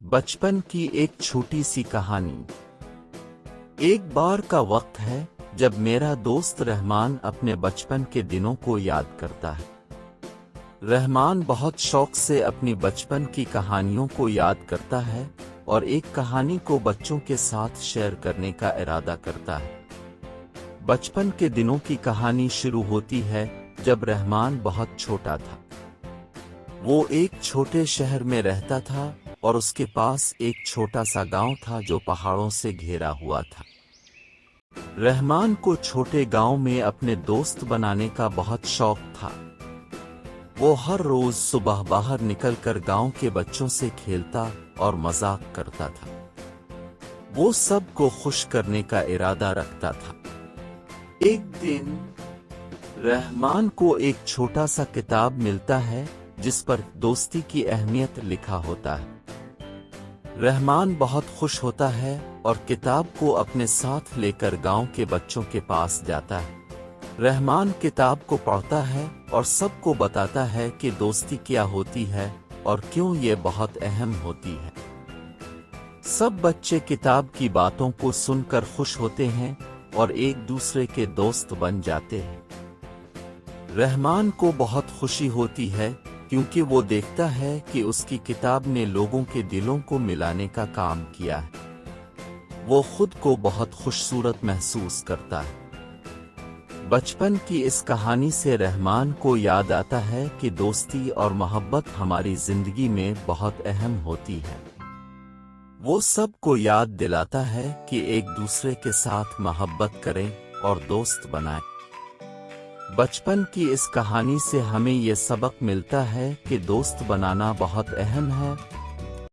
बचपन की एक छोटी सी कहानी। एक बार का वक्त है जब मेरा दोस्त रहमान अपने बचपन के दिनों को याद करता है। रहमान बहुत शौक से अपनी बचपन की कहानियों को याद करता है और एक कहानी को बच्चों के साथ शेयर करने का इरादा करता है। बचपन के दिनों की कहानी शुरू होती है जब रहमान बहुत छोटा था। वो एक छोटे शहर में रहता था और उसके पास एक छोटा सा गांव था जो पहाड़ों से घिरा हुआ था। रहमान को छोटे गांव में अपने दोस्त बनाने का बहुत शौक था। वो हर रोज सुबह बाहर निकलकर गांव के बच्चों से खेलता और मजाक करता था। वो सबको खुश करने का इरादा रखता था। एक दिन रहमान को एक छोटा सा किताब मिलता है जिस पर दोस्ती की अहमियत लिखा होता है। रहमान बहुत खुश होता है और किताब को अपने साथ लेकर गांव के बच्चों के पास जाता है। रहमान किताब को पढ़ता है और सबको बताता है कि दोस्ती क्या होती है और क्यों ये बहुत अहम होती है। सब बच्चे किताब की बातों को सुनकर खुश होते हैं और एक दूसरे के दोस्त बन जाते हैं। रहमान को बहुत खुशी होती है क्योंकि वो देखता है कि उसकी किताब ने लोगों के दिलों को मिलाने का काम किया है। वो खुद को बहुत खूबसूरत महसूस करता है। बचपन की इस कहानी से रहमान को याद आता है कि दोस्ती और मोहब्बत हमारी जिंदगी में बहुत अहम होती है। वो सबको याद दिलाता है कि एक दूसरे के साथ मोहब्बत करें और दोस्त बनाएं। बचपन की इस कहानी से हमें ये सबक मिलता है कि दोस्त बनाना बहुत अहम है